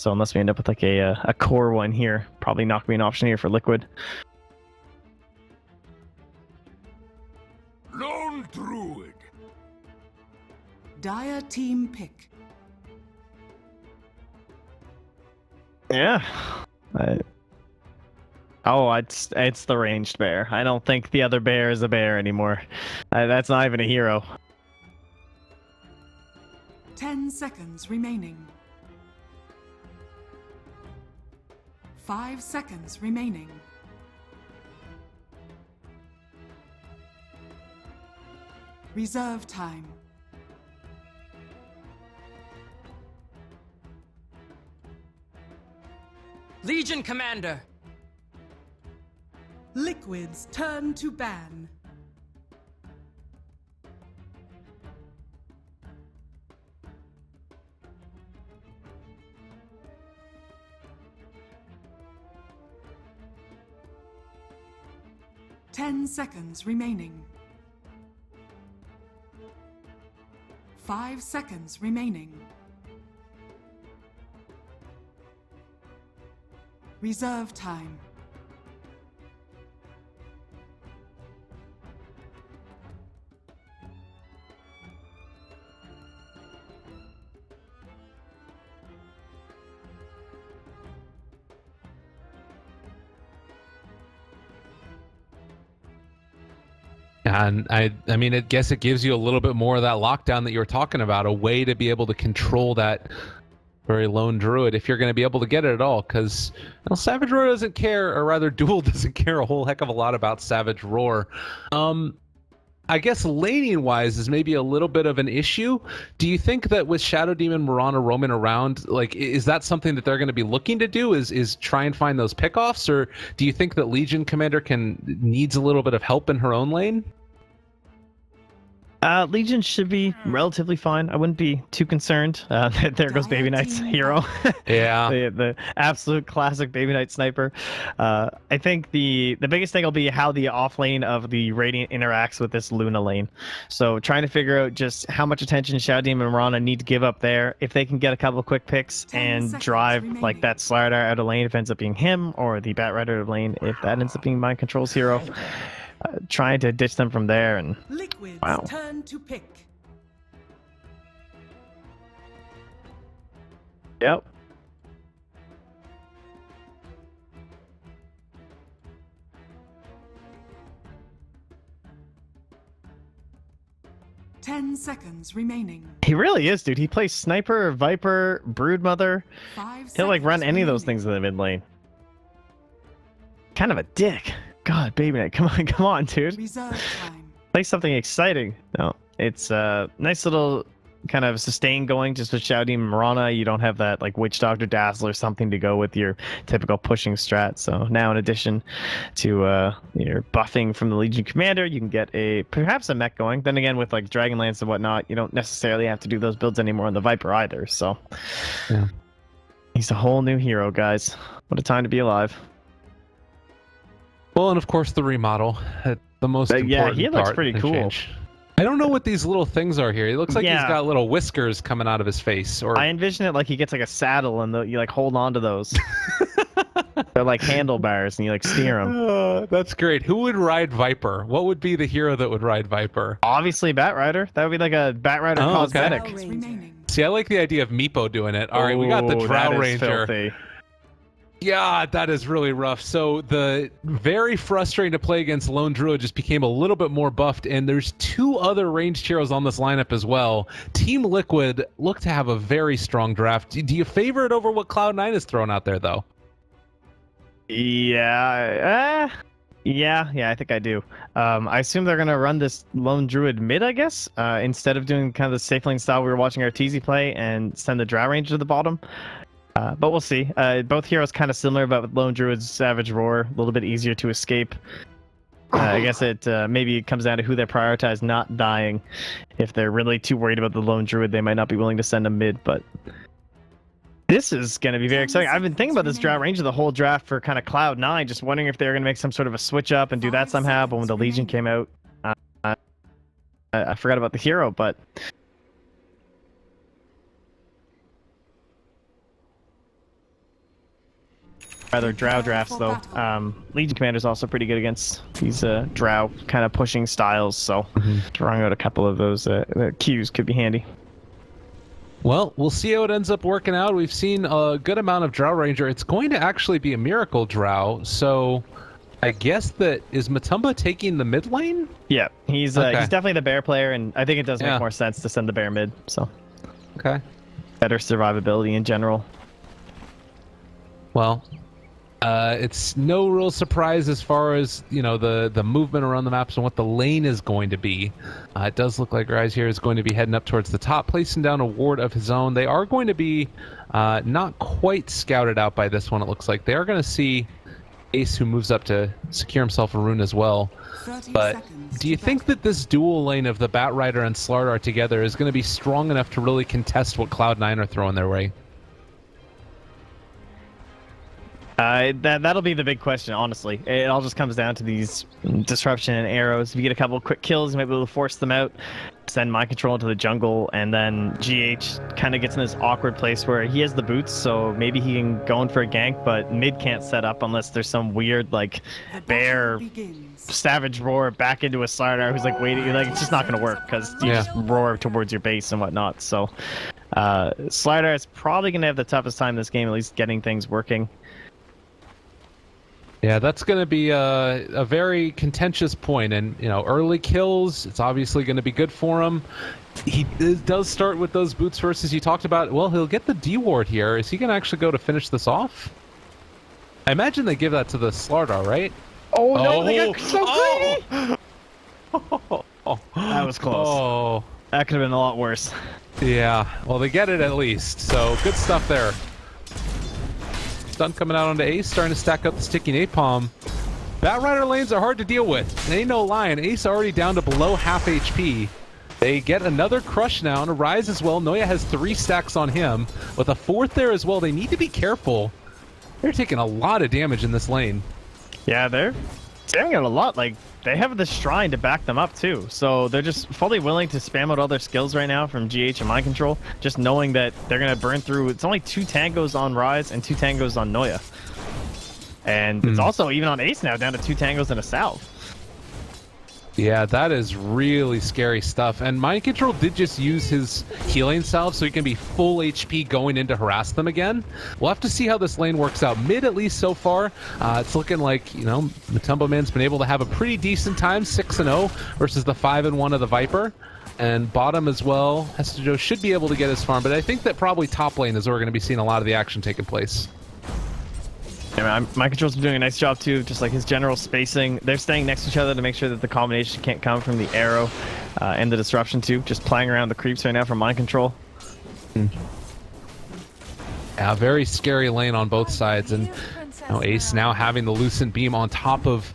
So unless we end up with like a core one here, probably not gonna be an option here for Liquid. Lone Druid. Dire team pick. Yeah. Oh, it's the ranged bear. I don't think the other bear is a bear anymore. That's not even a hero. 10 seconds remaining. 5 seconds remaining. Reserve time. Legion Commander! Liquid's turn to ban. Ten seconds remaining. 5 seconds remaining. Reserve time. And I mean, I guess it gives you a little bit more of that lockdown that you were talking about, a way to be able to control that very lone druid if you're going to be able to get it at all. Because Savage Roar doesn't care, or rather, Duel doesn't care a whole heck of a lot about Savage Roar. I guess laning wise is maybe a little bit of an issue. Do you think that with Shadow Demon Mirana roaming around, like, is that something that they're going to be looking to do? Is try and find those pickoffs, or do you think that Legion Commander needs a little bit of help in her own lane? Legion should be relatively fine. I wouldn't be too concerned. There goes Baby Knight's hero. Yeah. the absolute classic Baby Knight sniper. I think the biggest thing will be how the off lane of the Radiant interacts with this Luna lane. So trying to figure out just how much attention Shadow Demon and Mirana need to give up there. If they can get a couple of quick picks and drive like that Starladder out of lane, if it ends up being him, or the Bat Rider out of lane, if that ends up being Mind Control's hero. Trying to ditch them from there, and Liquid's wow. turn to pick. Yep. Ten seconds remaining. He really is, dude. He plays Sniper, Viper, Broodmother. 5 He'll like run seconds any of those remaining. things in the mid lane. Kind of a dick. God, Baby Knight, come on, dude. Reserve time. Play something exciting. No, it's a nice little kind of sustain going just with Shadow Demon Mirana. You don't have that like Witch Doctor Dazzle or something to go with your typical pushing strat. So now in addition to your buffing from the Legion Commander, you can get perhaps a mech going. Then again, with like Dragonlance and whatnot, you don't necessarily have to do those builds anymore on the Viper either. So yeah. He's a whole new hero, guys. What a time to be alive. Well, and of course the remodel, the most important yeah, he looks part pretty to cool. change. I don't know what these little things are here. He looks like Yeah. he's got little whiskers coming out of his face. Or I envision it like he gets like a saddle and you like hold on to those. They're like handlebars and you like steer them. That's great. Who would ride Viper? What would be the hero that would ride Viper? Obviously, Bat Rider. That would be like a Bat Rider Oh, okay. cosmetic. Seconds remaining. See, I like the idea of Meepo doing it. All right, we got the Oh, Drow that is Ranger. filthy. Yeah, that is really rough. So the very frustrating to play against Lone Druid just became a little bit more buffed, and there's two other ranged heroes on this lineup as well. Team Liquid look to have a very strong draft. Do you favor it over what Cloud9 is throwing out there, though? Yeah, I think I do. I assume they're gonna run this Lone Druid mid, I guess, instead of doing kind of the safe lane style we were watching Arteezy play and send the Drow Ranger to the bottom. But we'll see. Both heroes kind of similar, but with Lone Druid's Savage Roar, a little bit easier to escape. I guess it maybe comes down to who they prioritize not dying. If they're really too worried about the Lone Druid, they might not be willing to send him mid, but this is going to be very exciting. I've been thinking about this Drow Ranger the whole draft for kind of Cloud9, just wondering if they're going to make some sort of a switch up and do that somehow, but when the Legion came out, I forgot about the hero, but... rather Drow drafts though. Legion Commander's also pretty good against these Drow kind of pushing styles, so drawing out a couple of those cues could be handy. Well, we'll see how it ends up working out. We've seen a good amount of Drow Ranger. It's going to actually be a Miracle Drow, so I guess that is Matumba taking the mid lane? Yeah, he's definitely the bear player, and I think it does make more sense to send the bear mid, so. Okay. Better survivability in general. Well, it's no real surprise as far as, you know, the movement around the maps and what the lane is going to be. It does look like Rise here is going to be heading up towards the top, placing down a ward of his own. They are going to be not quite scouted out by this one, it looks like. They are going to see Ace, who moves up to secure himself a rune as well. But do you think that this dual lane of the Batrider and Starladder together is going to be strong enough to really contest what Cloud9 are throwing their way? That'll be the big question, honestly. It all just comes down to these disruption and arrows. If you get a couple of quick kills, you might be able to force them out, send mind control into the jungle, and then GH kind of gets in this awkward place where he has the boots, so maybe he can go in for a gank, but mid can't set up unless there's some weird, like, bear savage roar back into a Starladder who's, like, waiting. Like, it's just not going to work, because you just roar towards your base and whatnot. So, Starladder is probably going to have the toughest time this game, at least getting things working. Yeah, that's going to be a very contentious point, and you know, early kills, it's obviously going to be good for him. He does start with those boots first, as you talked about. Well, he'll get the D ward here. Is he going to actually go to finish this off? I imagine they give that to the Starladder, right? Oh no, they got so greedy! That was close. Oh, that could have been a lot worse. Yeah, well, they get it at least, so good stuff there. Stun coming out onto Ace, starting to stack up the sticky napalm. Batrider lanes are hard to deal with. They ain't no lying. Ace already down to below half HP. They get another crush now, and a Rise as well. Noya has 3 stacks on him, with a 4th there as well. They need to be careful. They're taking a lot of damage in this lane. Yeah, they're doing it a lot. Like, they have the Shrine to back them up too, so they're just fully willing to spam out all their skills right now from GH and Mind Control, just knowing that they're gonna burn through. It's only 2 tangos on Rise and 2 tangos on Noya, and it's also even on Ace now, down to 2 tangos and a salve. Yeah, that is really scary stuff. And Mind Control did just use his healing salve so he can be full HP going in to harass them again. We'll have to see how this lane works out. Mid, at least so far, it's looking like, you know, Matumba Man's been able to have a pretty decent time, 6-0 versus the 5-1 of the Viper. And bottom as well, Hestejo should be able to get his farm, but I think that probably top lane is where we're going to be seeing a lot of the action taking place. Yeah, Mind Control's been doing a nice job too, just like his general spacing. They're staying next to each other to make sure that the combination can't come from the arrow and the disruption too. Just playing around the creeps right now from Mind Control. Yeah, very scary lane on both sides, and you know, Ace now having the Lucent Beam on top of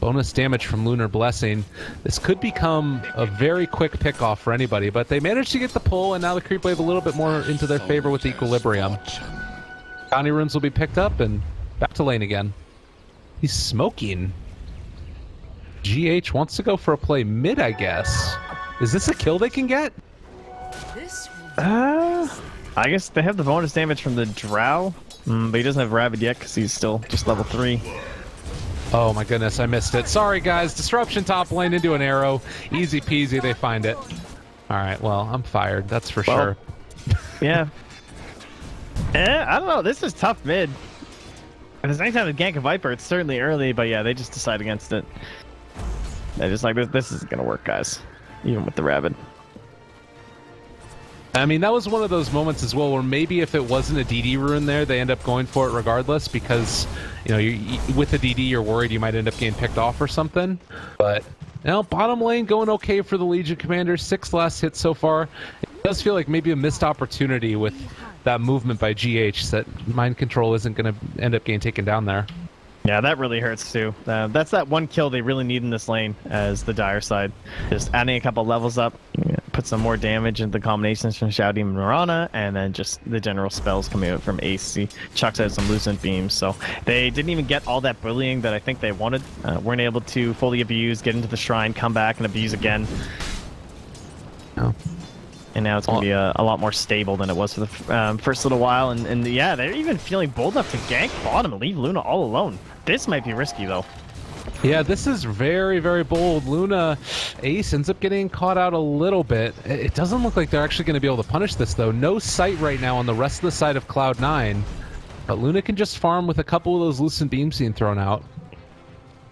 bonus damage from Lunar Blessing. This could become a very quick pickoff for anybody, but they managed to get the pull, and now the creep wave a little bit more into their favor with the Equilibrium. Bounty runes will be picked up, and back to lane again. He's smoking. GH wants to go for a play mid, I guess. Is this a kill they can get? I guess they have the bonus damage from the Drow, but he doesn't have Rabid yet because he's still just level 3. Oh my goodness, I missed it. Sorry guys, disruption top lane into an arrow. Easy peasy, they find it. Alright, well, I'm fired, that's for sure. Yeah. I don't know, this is tough mid. If there's any time to gank a Viper, it's certainly early, but yeah, they just decide against it. They're just like, this isn't gonna work, guys. Even with the Rabid. I mean, that was one of those moments as well where maybe if it wasn't a DD rune there, they end up going for it regardless because, you know, with the DD, you're worried you might end up getting picked off or something. But, you know, bottom lane going okay for the Legion Commander. 6 last hits so far. It does feel like maybe a missed opportunity with that movement by GH that Mind Control isn't going to end up getting taken down there. Yeah, that really hurts too. That's that one kill they really need in this lane as the dire side. Just adding a couple levels up, put some more damage into the combinations from Shouty and Mirana, and then just the general spells coming out from Ace. He chucks out some Lucent Beams. So they didn't even get all that bullying that I think they wanted. Weren't able to fully abuse, get into the Shrine, come back and abuse again. Oh. And now it's going to be a lot more stable than it was for the first little while. And yeah, they're even feeling bold enough to gank bottom and leave Luna all alone. This might be risky, though. Yeah, this is very, very bold. Luna, Ace ends up getting caught out a little bit. It doesn't look like they're actually going to be able to punish this, though. No sight right now on the rest of the side of Cloud9. But Luna can just farm with a couple of those Lucent Beams being thrown out.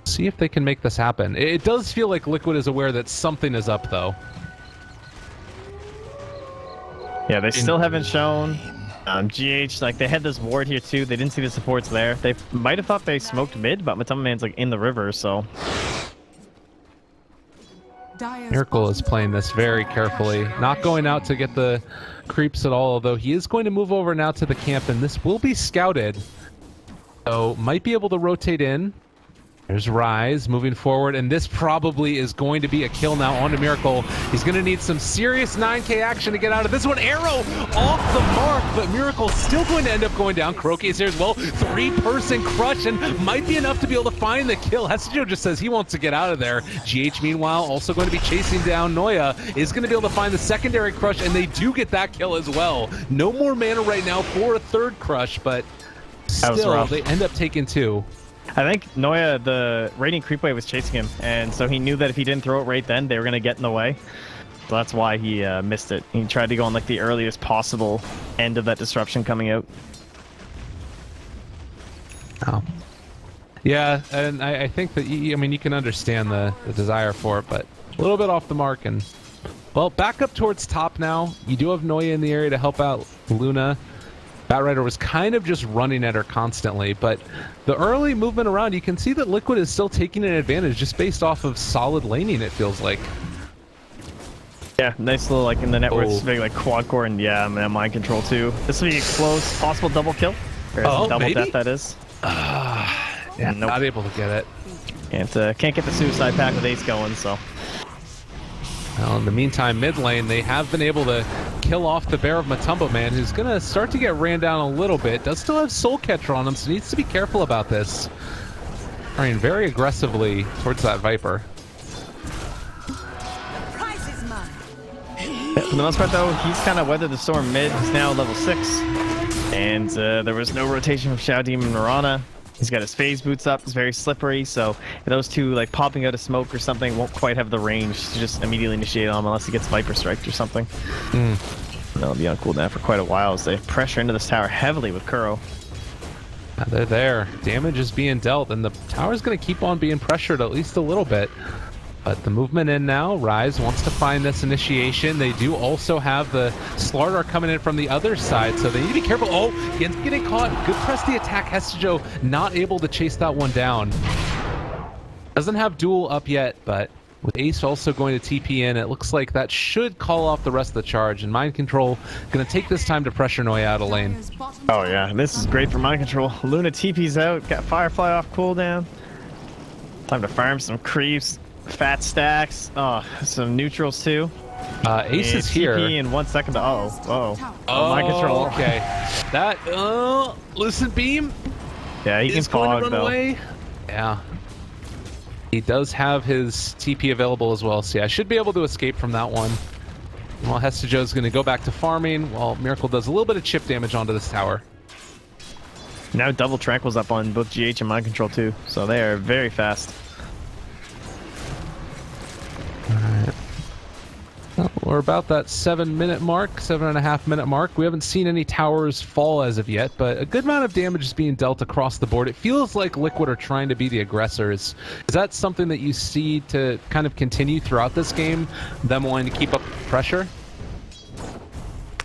See if they can make this happen. It does feel like Liquid is aware that something is up, though. Yeah, they still haven't shown. GH, like, they had this ward here, too. They didn't see the supports there. They might have thought they smoked mid, but Matama Man's, like, in the river, so... Miracle is playing this very carefully. Not going out to get the creeps at all, although he is going to move over now to the camp, and this will be scouted. So, might be able to rotate in. There's Rise moving forward, and this probably is going to be a kill now onto Miracle. He's going to need some serious 9k action to get out of this one. Arrow off the mark, but Miracle still going to end up going down. Kuroki is here as well. 3-person crush, and might be enough to be able to find the kill. Hesijo just says he wants to get out of there. GH, meanwhile, also going to be chasing down Noya. Is going to be able to find the secondary crush, and they do get that kill as well. No more mana right now for a third crush, but still, they end up taking 2. I think Noya, the Radiant Creep Wave was chasing him, and so he knew that if he didn't throw it right then, they were going to get in the way. So that's why he missed it. He tried to go on like the earliest possible end of that disruption coming out. Oh. Yeah, and I think that, I mean, you can understand the desire for it, but a little bit off the mark. And, well, back up towards top now. You do have Noya in the area to help out Luna. Batrider was kind of just running at her constantly, but the early movement around, you can see that Liquid is still taking an advantage just based off of solid laning, it feels like. Yeah, nice little, like, in the network, big, like, quad core, and yeah, mind control too. This will be a close, possible double kill. Or double maybe? death, that is. Yeah, nope. Not able to get it. Can't get the suicide pack with Ace going, so. Well, in the meantime, mid lane, they have been able to kill off the Bear of Matumbo Man, who's going to start to get ran down a little bit. Does still have Soul Catcher on him, so needs to be careful about this. I mean, very aggressively towards that Viper. Yeah, for the most part, though, he's kind of weathered the storm mid. He's now level 6. And there was no rotation from Shadow Demon and Mirana. He's got his phase boots up. It's very slippery, so those two, like, popping out of smoke or something won't quite have the range to just immediately initiate on him unless he gets Viper Striked or something. That'll be on cooldown for quite a while as they pressure into this tower heavily with Kuro. They're there. Damage is being dealt, and the tower's going to keep on being pressured at least a little bit. But the movement in now, Rise wants to find this initiation. They do also have the Slark coming in from the other side, so they need to be careful. Oh, Gen's getting caught. Good press the attack. Hestijo not able to chase that one down. Doesn't have duel up yet, but with Ace also going to TP in, it looks like that should call off the rest of the charge. And Mind Control going to take this time to pressure Noya out of lane. Oh yeah, this is great for Mind Control. Luna TP's out, got Firefly off cooldown. Time to farm some creeps. Fat stacks. Oh, some neutrals too. Ace is here. TP in 1 second. Mind control. Okay. That Lucent Beam. Yeah, he can fog run though. Away. Yeah. He does have his TP available as well. So yeah, I should be able to escape from that one. While Hestijo's going to go back to farming, while Miracle does a little bit of chip damage onto this tower. Now double Tranquil's up on both GH and Mind Control too, so they are very fast. Alright. Well, we're about that 7-minute mark, 7.5-minute mark. We haven't seen any towers fall as of yet, but a good amount of damage is being dealt across the board. It feels like Liquid are trying to be the aggressors. Is that something that you see to kind of continue throughout this game, them wanting to keep up pressure?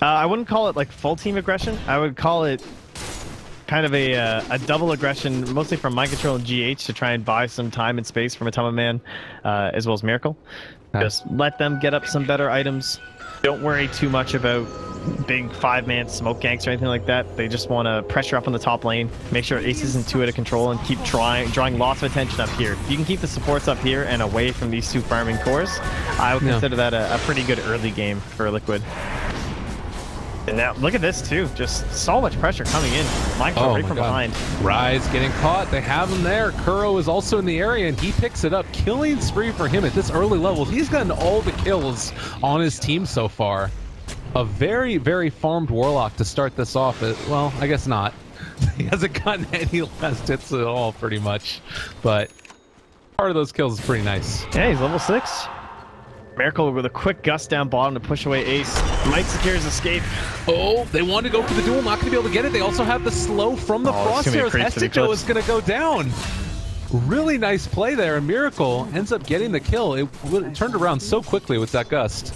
I wouldn't call it like full team aggression. I would call it kind of a double aggression, mostly from Mind Control and GH to try and buy some time and space from Matama Man, as well as Miracle. Just let them get up some better items. Don't worry too much about big 5-man smoke ganks or anything like that. They just want to pressure up on the top lane, make sure Ace isn't too out of control, and keep drawing lots of attention up here. If you can keep the supports up here and away from these two farming cores, I would consider that a pretty good early game for Liquid. And now, look at this too. Just so much pressure coming in. Mind control right from behind. Rise getting caught. They have him there. Kuro is also in the area, and he picks it up. Killing spree for him at this early level. He's gotten all the kills on his team so far. a very, very farmed Warlock to start this off. Well, I guess not. He hasn't gotten any last hits at all, pretty much. But part of those kills is pretty nice. Yeah, he's level 6. Miracle with a quick gust down bottom to push away Ace. Might secure his escape. Oh, they want to go for the duel, not going to be able to get it. They also have the slow from the crosshairs. Hestico is going to go down. Really nice play there, and Miracle ends up getting the kill. It turned around so quickly with that gust.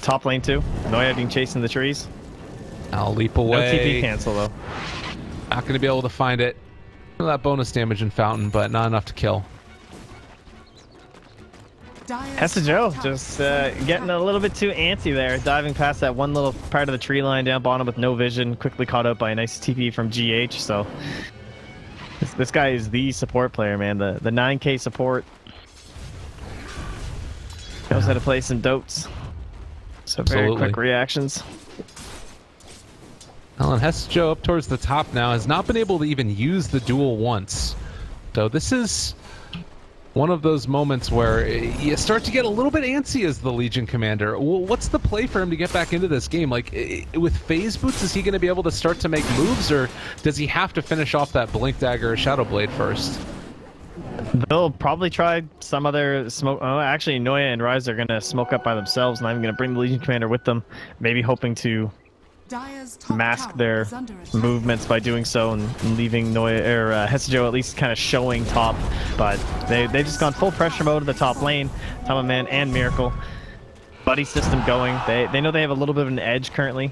Top lane too. Noya being chased in the trees. I'll leap away. No TP cancel though. Not going to be able to find it. That bonus damage in Fountain, but not enough to kill. Joe just getting a little bit too antsy there, diving past that one little part of the tree line down bottom with no vision, quickly caught up by a nice TP from GH. So this guy is the support player, man. The 9k support. Knows how to play some dotes. So very quick reactions. Alan Hestico up towards the top now has not been able to even use the duel once. So this is one of those moments where you start to get a little bit antsy as the Legion commander. What's the play for him to get back into this game? Like, with phase boots, is he going to be able to start to make moves, or does he have to finish off that Blink Dagger or Shadow Blade first? They'll probably try some other smoke. Oh, actually, Noya and Ryze are going to smoke up by themselves, not even going to bring the Legion commander with them. Maybe hoping to mask their movements by doing so and leaving Noya or Hestico at least kind of showing top. But they've just gone full pressure mode at the top lane. Tamaman and Miracle. Buddy system going. They know they have a little bit of an edge currently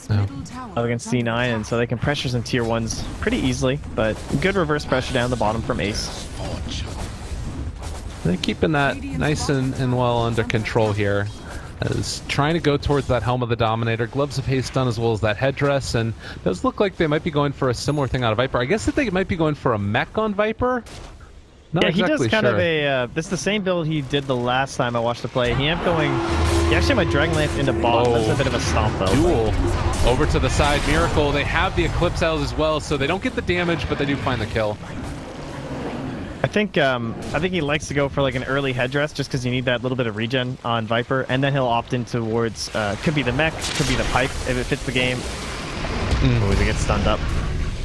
up against C9, and so they can pressure some tier 1s pretty easily. But good reverse pressure down the bottom from Ace. They're keeping that nice and well under control here. Is trying to go towards that Helm of the Dominator. Gloves of Haste done, as well as that headdress, and it does look like they might be going for a similar thing out of Viper. I guess that they might be going for a mech on Viper. Not yeah, exactly he does kind sure. of a. This is the same build he did the last time I watched the play. He ended up going. He actually went Dragon Lance into bottom. That's a bit of a stomp though. Duel over to the side. Miracle. They have the Eclipse House as well, so they don't get the damage, but they do find the kill. I think he likes to go for like an early headdress just because you need that little bit of regen on Viper, and then he'll opt in towards could be the mech, could be the pipe if it fits the game. Oh, he gets stunned up.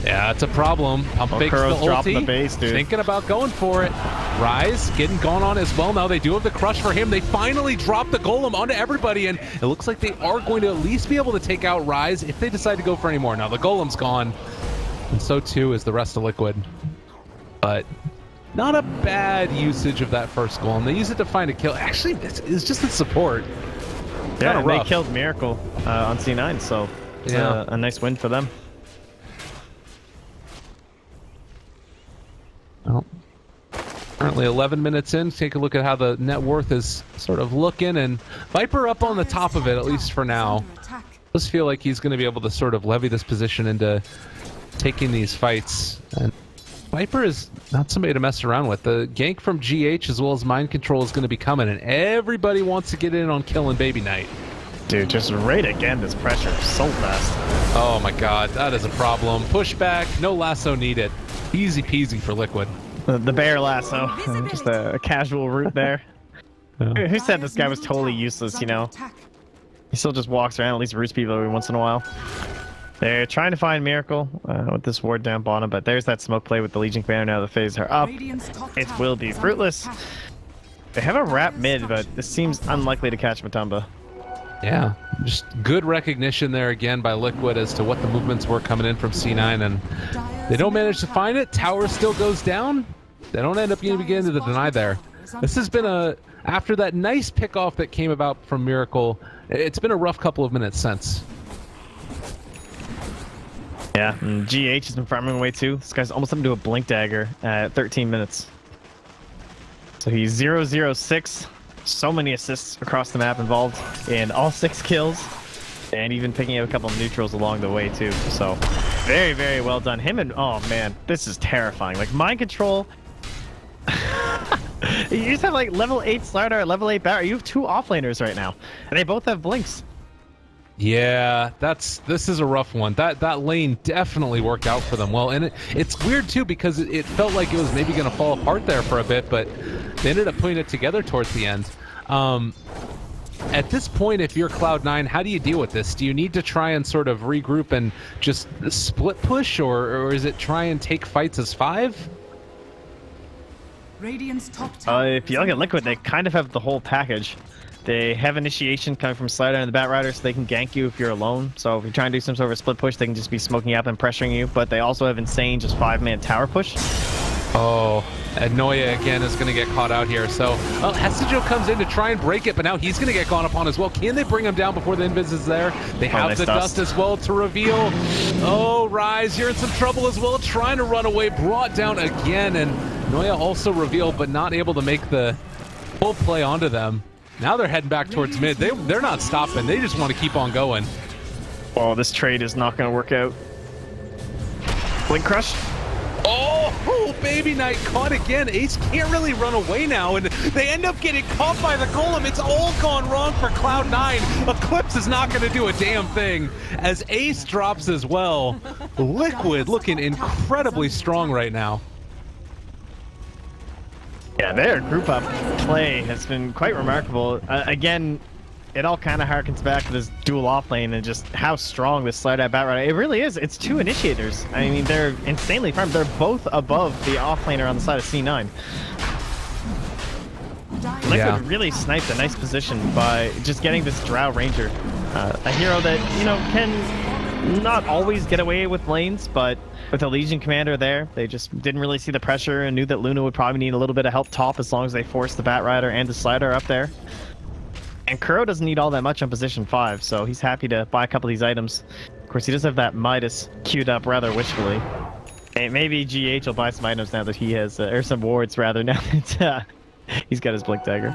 Yeah, it's a problem. Pump fakes the ulti. Dropping the base, dude. Thinking about going for it. Ryze getting gone on as well now. They do have the crush for him. They finally drop the golem onto everybody, and it looks like they are going to at least be able to take out Ryze if they decide to go for any more. Now the golem's gone, and so too is the rest of Liquid. But not a bad usage of that first golem. They use it to find a kill. Actually, it's just a support. Yeah, and they killed Miracle on C9, so it's a nice win for them. Well, currently 11 minutes in. Take a look at how the net worth is sort of looking, and Viper up on the top of it, at least for now. Does feel like he's going to be able to sort of levy this position into taking these fights. And Viper is not somebody to mess around with. The gank from GH as well as Mind Control is going to be coming, and everybody wants to get in on killing Baby Knight. Dude, just right again, this pressure so fast. Oh my god, that is a problem. Pushback, no lasso needed. Easy peasy for Liquid. The bear lasso, just a casual route there. Yeah. Who said this guy was totally useless, you know? He still just walks around, at least roots people every once in a while. They're trying to find Miracle with this ward down bottom, but there's that smoke play with the Legion Commander. Now the phase are up. It will be fruitless. They have a wrap mid, but this seems unlikely to catch Matumba. Yeah, just good recognition there again by Liquid as to what the movements were coming in from C9, and they don't manage to find it. Tower still goes down. They don't end up getting to the deny there. This has been after that nice pickoff that came about from Miracle, it's been a rough couple of minutes since. Yeah, and GH has been farming away too. This guy's almost up to a Blink Dagger at 13 minutes. So he's 0-0-6. So many assists across the map involved in all 6 kills, and even picking up a couple of neutrals along the way too. So very, very well done. Him and oh man, this is terrifying. Like Mind Control. You just have like level 8 Starladder, level 8 Barret. You have 2 offlaners right now, and they both have blinks. Yeah, this is a rough one. That lane definitely worked out for them well, and it's weird too because it felt like it was maybe going to fall apart there for a bit, but they ended up putting it together towards the end. at this point, if you're Cloud9, how do you deal with this? Do you need to try and sort of regroup and just split push, or is it try and take fights as 5? Radiant's top tower If you look at Liquid, they kind of have the whole package. They have initiation coming from Starladder and the Batrider, so they can gank you if you're alone. So if you're trying to do some sort of a split push, they can just be smoking up and pressuring you. But they also have insane just 5-man tower push. Oh, and Noya again is going to get caught out here. So, well, Hesijo comes in to try and break it, but now he's going to get gone upon as well. Can they bring him down before the Invis is there? They have nice the dust as well to reveal. Oh, Rise, you're in some trouble as well, trying to run away, brought down again, and Noya also revealed, but not able to make the full play onto them. Now they're heading back towards mid. They're not stopping. They just want to keep on going. Oh, this trade is not going to work out. Blink Crush. Oh, Baby Knight caught again. Ace can't really run away now, and they end up getting caught by the Golem. It's all gone wrong for Cloud9. Eclipse is not going to do a damn thing as Ace drops as well. Liquid looking incredibly strong right now. Yeah, their group up play has been quite remarkable. Again, it all kind of harkens back to this dual off lane and just how strong this Starladder Batrider. It really is. It's 2 initiators. I mean, they're insanely farmed. They're both above the off laner on the side of C9. Liquid really sniped a nice position by just getting this Drow Ranger. A hero that, you know, can not always get away with lanes, but with the Legion Commander there, they just didn't really see the pressure and knew that Luna would probably need a little bit of help top as long as they forced the Batrider and the Slider up there. And Kuro doesn't need all that much on position 5, so he's happy to buy a couple of these items. Of course, he does have that Midas queued up rather wishfully. And maybe GH will buy some items now that he has, or some wards rather, now that he's got his Blink Dagger.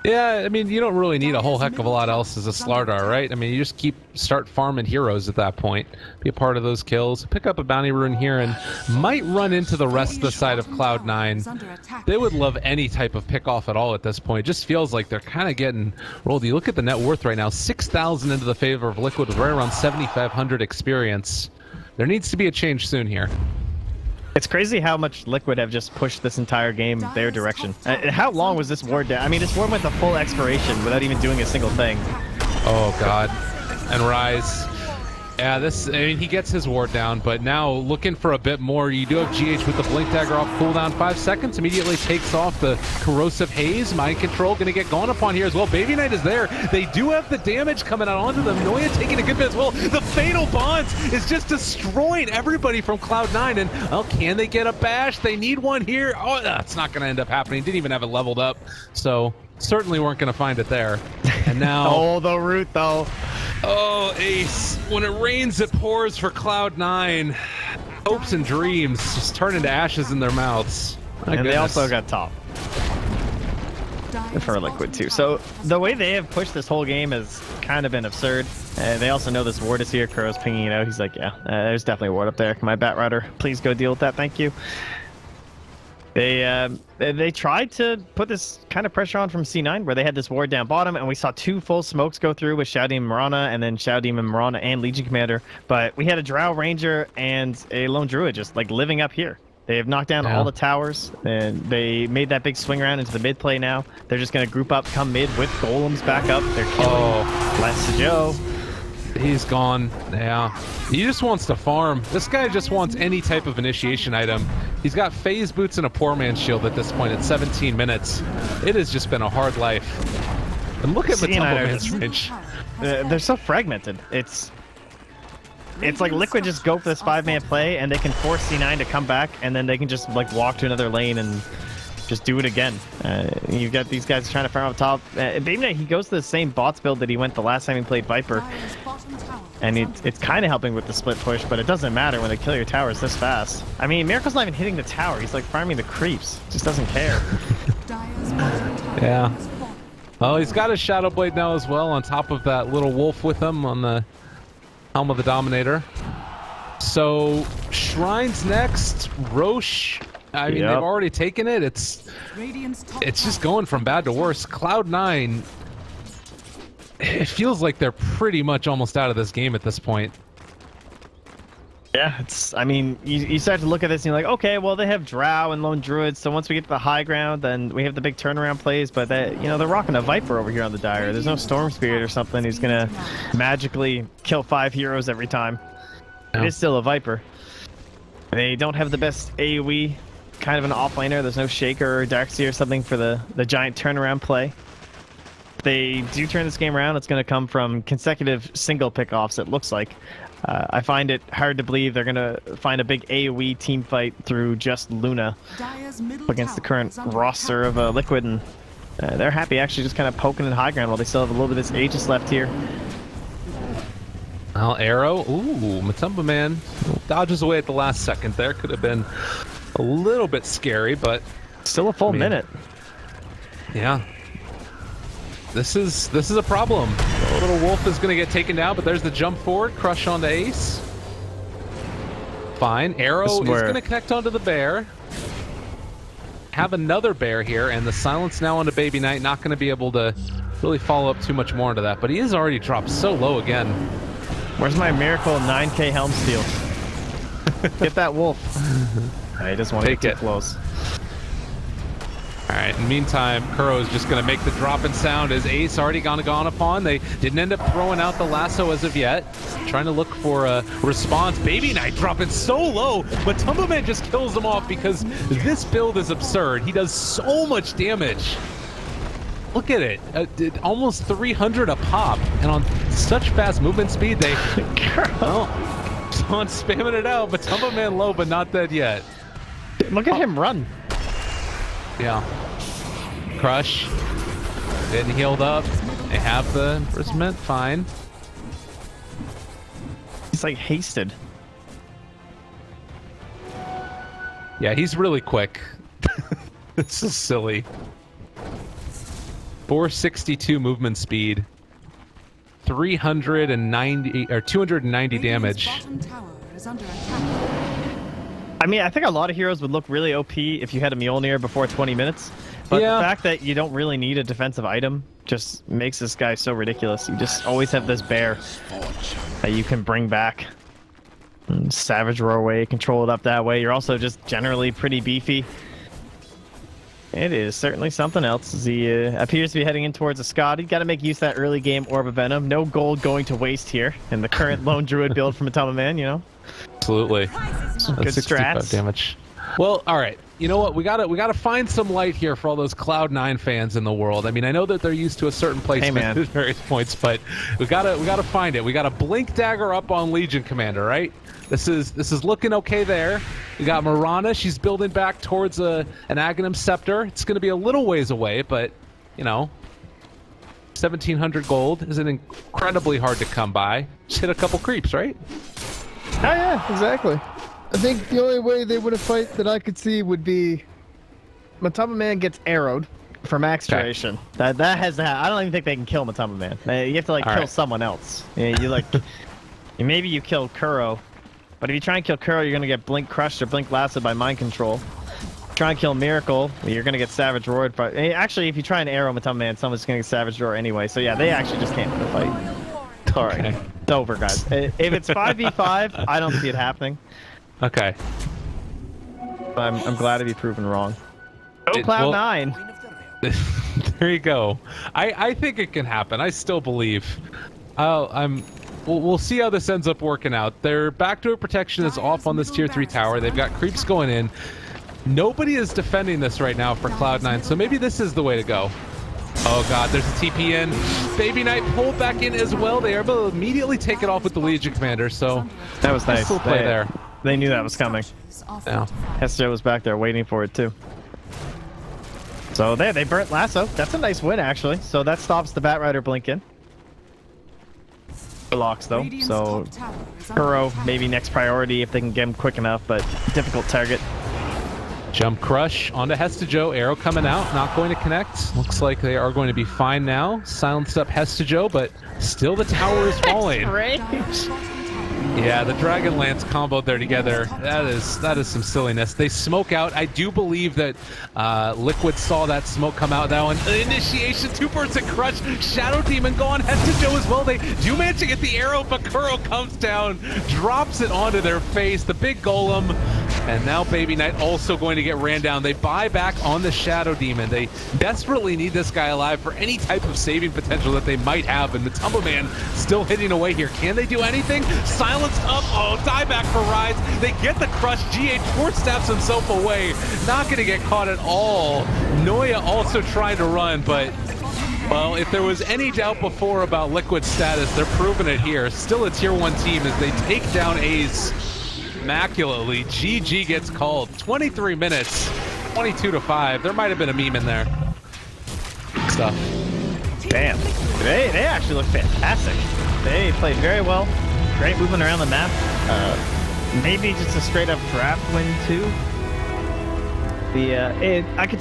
Yeah, I mean, you don't really need a whole heck of a lot else as a Starladder, right? I mean, you just start farming heroes at that point. Be a part of those kills. Pick up a bounty rune here and might run into the rest of the side of Cloud9. They would love any type of pick off at all at this point. It just feels like they're kind of getting rolled. You look at the net worth right now, 6,000 into the favor of Liquid with right around 7,500 experience. There needs to be a change soon here. It's crazy how much Liquid have just pushed this entire game their direction. How long was this ward down? I mean, this ward went to full expiration without even doing a single thing. Oh, God. And Rise. Yeah, I mean, he gets his ward down, but now looking for a bit more. You do have GH with the Blink Dagger off cooldown 5 seconds. Immediately takes off the Corrosive Haze. Mind Control going to get gone upon here as well. Baby Knight is there. They do have the damage coming out onto them. Noya taking a good bit as well. The Fatal Bonds is just destroying everybody from Cloud9. And, well, can they get a bash? They need one here. Oh, that's not going to end up happening. Didn't even have it leveled up. So, certainly weren't going to find it there. And now... oh, the root, though. Oh, Ace. When it rains, it pours for Cloud9. Hopes and dreams just turn into ashes in their mouths. And they also got top. For Liquid, too. So, the way they have pushed this whole game has kind of been absurd. They also know this ward is here. Kuro's pinging it out. He's like, yeah, there's definitely a ward up there. My Batrider, please go deal with that. Thank you. They tried to put this kind of pressure on from C9 where they had this ward down bottom, and we saw 2 full smokes go through with Shadow Demon Mirana and then Shadow Demon Mirana and Legion Commander, but we had a Drow Ranger and a Lone Druid just like living up here. They have knocked down all the towers, and they made that big swing around into the mid play now. They're just going to group up, come mid with golems back up. They're killing Hesijo. He's gone. Yeah. He just wants to farm. This guy just wants any type of initiation item. He's got phase boots and a poor man's shield at this point at 17 minutes. It has just been a hard life. And look at Matumbo's range. They're so fragmented. It's like Liquid just go for this 5-man play, and they can force C9 to come back, and then they can just like walk to another lane and just do it again. You've got these guys trying to farm up top. Baby Knight, he goes to the same bots build that he went the last time he played Viper. And it's kind of helping with the split push, but it doesn't matter when they kill your towers this fast. I mean, Miracle's not even hitting the tower. He's like farming the creeps. Just doesn't care. Yeah. Oh, he's got his Shadow Blade now as well on top of that little wolf with him on the Helm of the Dominator. So, Shrine's next. Roche. I mean, they've already taken it. It's just going from bad to worse. Cloud9, it feels like they're pretty much almost out of this game at this point. Yeah, it's. I mean, you start to look at this and you're like, okay, well they have Drow and Lone Druids, so once we get to the high ground, then we have the big turnaround plays. But they're rocking a Viper over here on the Dire. There's no Storm Spirit or something who's gonna magically kill 5 heroes every time. Yeah. It is still a Viper. They don't have the best AoE, kind of an offlaner. There's no Shaker or Darkseer or something for the giant turnaround play. If they do turn this game around, it's going to come from consecutive single pick-offs, it looks like. I find it hard to believe they're going to find a big AoE team fight through just Luna against the current roster of Liquid, and they're happy actually just kind of poking in high ground while they still have a little bit of this Aegis left here. Well, Arrow. Ooh, Matumba Man dodges away at the last second there. Could have been a little bit scary, but Still a full minute. Yeah. This is a problem. The little wolf is going to get taken down, but there's the jump forward, crush onto Ace. Fine. Arrow is going to connect onto the bear. Have another bear here, and the silence now onto Baby Knight. Not going to be able to really follow up too much more into that, but he is already dropped so low again. Where's my miracle 9k helm steal? Get that wolf. He doesn't want to get too close. All right, in the meantime, Kuro is just going to make the drop in sound as Ace already gone upon. They didn't end up throwing out the lasso as of yet. Trying to look for a response. Baby Knight dropping so low, but Tumbleman just kills him off because this build is absurd. He does so much damage. Look at it. Almost 300 a pop, and on such fast movement speed, they on spamming it out, but Tumbleman low, but not dead yet. Look at him run. Yeah. Crush. Getting healed up. They have the imprisonment. Fine. He's like hasted. Yeah, he's really quick. This is silly. 462 movement speed. 390 or 290 damage. I mean, I think a lot of heroes would look really OP if you had a Mjolnir before 20 minutes. But the fact that you don't really need a defensive item just makes this guy so ridiculous. You just always have this bear that you can bring back. And Savage Roar way, control it up that way. You're also just generally pretty beefy. It is certainly something else as he appears to be heading in towards a Scott. He's got to make use of that early game Orb of Venom. No gold going to waste here in the current Lone Druid build from Atama Man, you know? Absolutely. Good 65 strats. damage. Well, all right. You know what? We gotta find some light here for all those Cloud9 fans in the world. I mean, I know that they're used to a certain placement at various points, but we gotta find it. We got a Blink Dagger up on Legion Commander, right? This is looking okay there. We got Mirana. She's building back towards an Aghanim Scepter. It's going to be a little ways away, but you know, 1,700 gold isn't incredibly hard to come by. Just hit a couple creeps, right? Oh yeah, exactly. I think the only way they would have fight that I could see would be Matama Man gets arrowed for max duration. That has to happen. I don't even think they can kill Matama Man. You have to like kill someone else. You like maybe you kill Kuro, but if you try and kill Kuro, you're gonna get blink crushed or blink lasted by mind control. Try and kill Miracle, you're gonna get Savage Roared. Actually, if you try and arrow Matama Man, someone's gonna get Savage Roar anyway. So yeah, they actually just can't win the fight. All right, it's over, guys. If it's 5v5, I don't see it happening. Okay. I'm glad to be proven wrong. Go Cloud9. There you go. I think it can happen. I still believe. We'll see how this ends up working out. Their backdoor protection is off on this tier 3 tower. They've got creeps going in. Nobody is defending this right now for Cloud9, so maybe this is the way to go. Oh god, there's a TP in. Baby Knight pulled back in as well. They are able to immediately take it off with the Legion Commander, so that was nice. Still play there. They knew that was coming. Yeah. Hester was back there waiting for it too. So there, they burnt Lasso. That's a nice win actually. So that stops the Batrider blinking. Locks though, so Kuro maybe next priority if they can get him quick enough, but difficult target. Jump Crush onto Hestejo. Arrow coming out, not going to connect. Looks like they are going to be fine now. Silenced up Hestejo, but still the tower is falling. Yeah, the Dragon Lance comboed there together. That is some silliness. They smoke out. I do believe that Liquid saw that smoke come out now. And initiation, 2 birds and crush. Shadow Demon go on head to Joe as well. They do manage to get the arrow, but Kuro comes down, drops it onto their face. The big golem. And now Baby Knight also going to get ran down. They buy back on the Shadow Demon. They desperately need this guy alive for any type of saving potential that they might have. And the Tumble Man still hitting away here. Can they do anything? Silenced up. Oh, dieback for Rise. They get the crush. GH force stabs himself away. Not going to get caught at all. Noya also trying to run, but well, if there was any doubt before about Liquid's status, they're proving it here. Still a tier 1 team as they take down Ace immaculately. GG gets called. 23 minutes, 22-5. There might have been a meme in there. Good stuff. Damn. They actually look fantastic. They played very well. Great movement around the map. Maybe just a straight up trap win too. I could